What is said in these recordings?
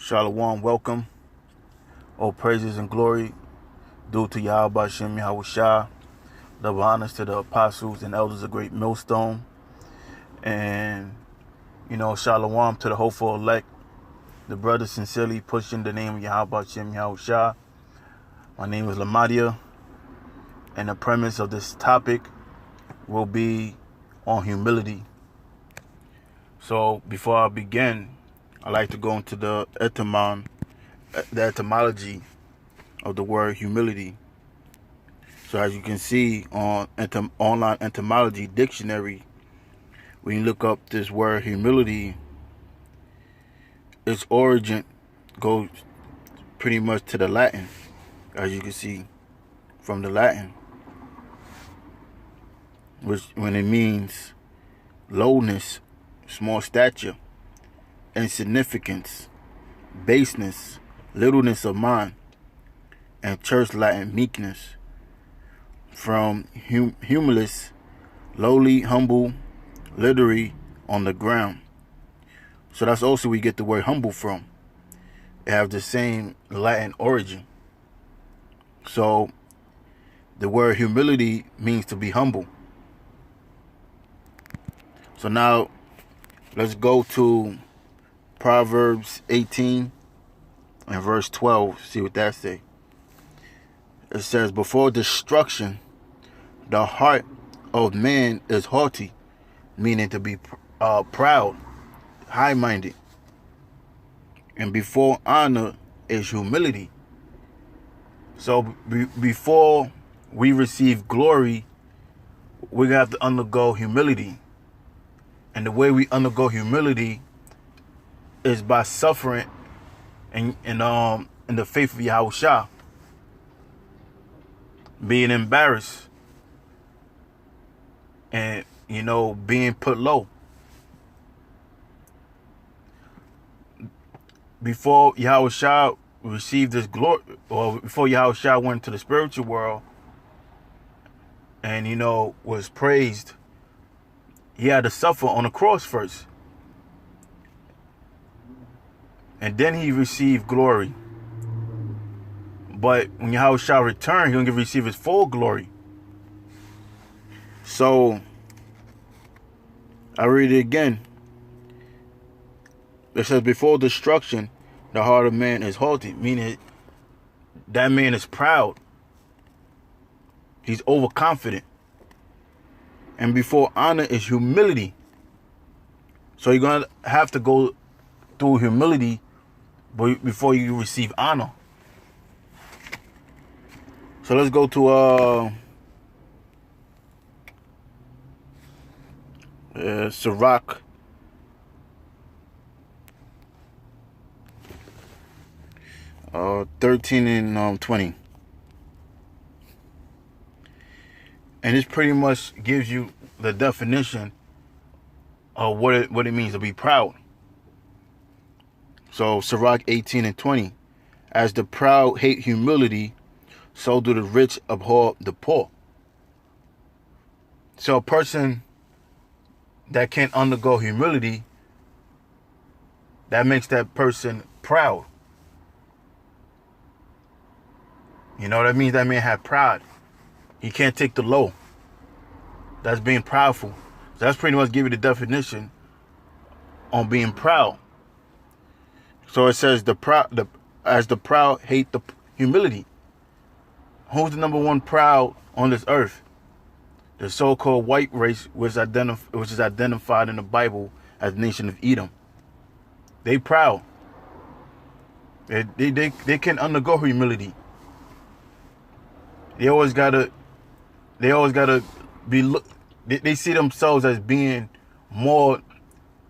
Shalom, welcome. All praises and glory due to Yahweh Shem Yahushua. Double honors to the apostles and elders of Great Millstone. And, shalom to the hopeful elect. The brothers sincerely pushing the name of Yahweh Shem Yahushua. My name is Lamadia. And the premise of this topic will be on humility. So before I begin, I like to go into the etymology of the word humility. So as you can see on online etymology dictionary, when you look up this word humility, its origin goes pretty much to the Latin, as you can see from the Latin, which when it means lowness, small stature, insignificance, baseness, littleness of mind, and church Latin meekness. From humilis, lowly, humble, literally on the ground. So that's also where we get the word humble from. It have the same Latin origin. So the word humility means to be humble. So now let's go to Proverbs 18 and verse 12. See what that say. It says, before destruction, the heart of man is haughty, meaning to be proud, high-minded. And before honor is humility. So before we receive glory, we have to undergo humility. And the way we undergo humility is by suffering in the faith of Yahushua, being embarrassed, and being put low. Before Yahushua received this glory, or before Yahushua went to the spiritual world and was praised, he had to suffer on the cross first. And then he received glory. But when Yahushua returned, he's going to receive his full glory. So, I read it again. It says, before destruction, the heart of man is haughty. Meaning, that man is proud. He's overconfident. And before honor is humility. So you're going to have to go through humility before you receive honor. So let's go to Sirach 13 and 20. And this pretty much gives you the definition of what it means to be proud. So Sirach 18 and 20. As the proud hate humility, so do the rich abhor the poor. So a person that can't undergo humility, that makes that person proud. That means that man had pride. He can't take the low. That's being proudful. So that's pretty much give you the definition on being proud. So it says as the proud hate the humility. Who's the number one proud on this earth? The so-called white race, which is identified in the Bible as the nation of Edom. They proud. They can undergo humility. They always gotta be. They see themselves as being more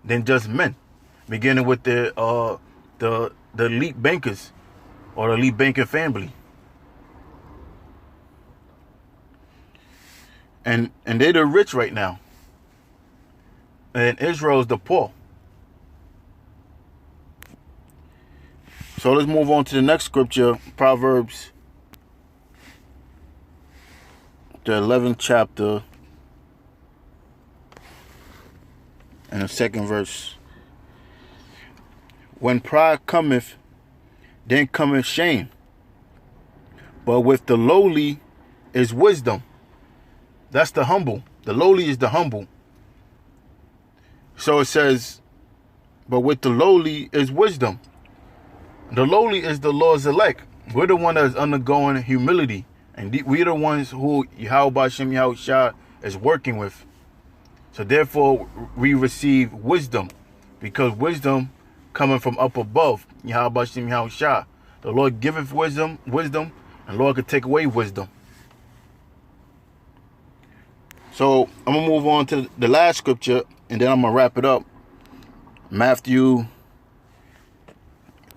than just men. Beginning with the elite bankers or the elite banking family. And they're the rich right now. And Israel's the poor. So let's move on to the next scripture, Proverbs, the 11th chapter, and the second verse. When pride cometh, then cometh shame. But with the lowly is wisdom. That's the humble. The lowly is the humble. So it says, but with the lowly is wisdom. The lowly is the Lord's elect. We're the one that's undergoing humility. And we're the ones who Yahweh Shem Yahushua is working with. So therefore, we receive wisdom. Because wisdom coming from up above. Yahweh Shem Yahushua. The Lord giveth wisdom, and the Lord could take away wisdom. So I'm going to move on to the last scripture, and then I'm going to wrap it up. Matthew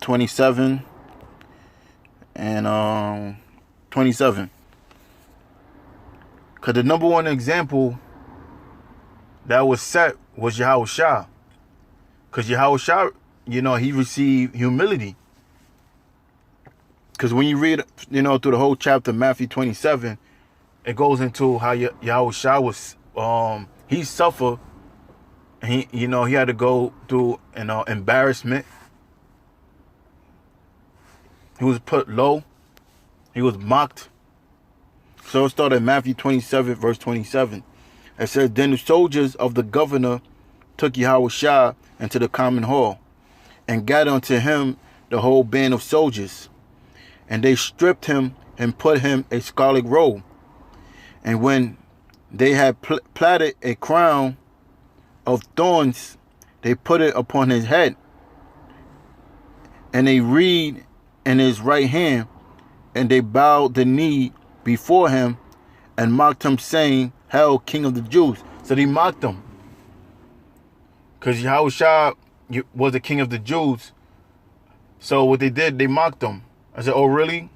27 and 27. Because the number one example that was set was Yahushua. Because Yahushua, he received humility. Because when you read, through the whole chapter, Matthew 27, it goes into how Yahushua was, he suffered, and he had to go through embarrassment. He was put low. He was mocked. So it started in Matthew 27, verse 27. It says, then the soldiers of the governor took Yahushua into the common hall, and gathered unto him the whole band of soldiers. And they stripped him and put him a scarlet robe. And when they had plaited a crown of thorns, they put it upon his head, and a reed in his right hand, and they bowed the knee before him, and mocked him, saying, Hail, King of the Jews. So they mocked him. Because Yahushua was the King of the Jews. So what they did, they mocked him. I said, oh, really?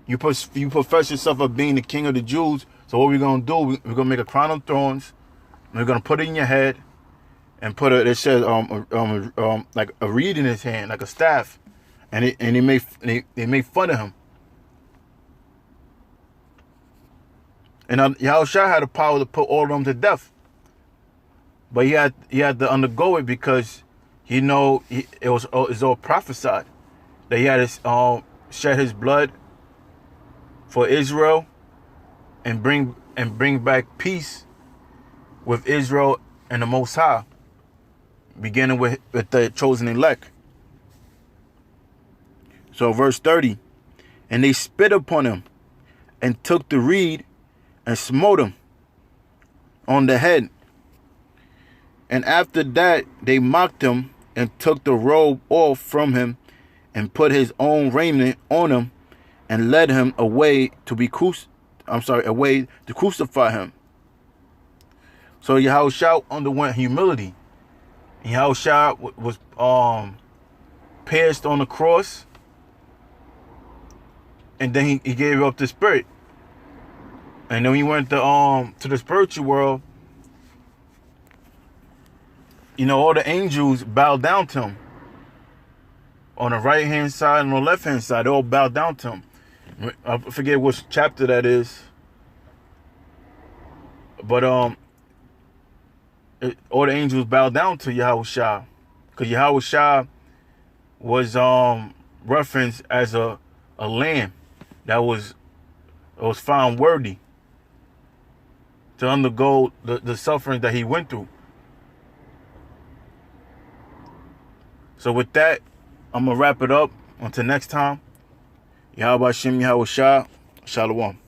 You profess yourself as being the King of the Jews. So what we're going to do, we're going to make a crown of thorns. And we're going to put it in your head. And put it says, like a reed in his hand, like a staff. And they made fun of him. And Yahushua had the power to put all of them to death. But he had to undergo it because, it's all prophesied. That he had to shed his blood for Israel and bring back peace with Israel and the Most High, beginning with the chosen elect. So verse 30, and they spit upon him and took the reed and smote him on the head. And after that they mocked him and took the robe off from him, and put his own raiment on him, and led him away to crucify him. So Yahushua underwent humility. And Yahushua was pierced on the cross, and then he gave up the spirit. And then when he went to the spiritual world, all the angels bowed down to him. On the right hand side and on the left hand side, they all bowed down to him. I forget which chapter that is, but all the angels bowed down to Yahushua, because Yahushua was referenced as a lamb that was found worthy to undergo the suffering that he went through. So with that, I'm going to wrap it up. Until next time, Yahweh Shem Yahushua, Shalom.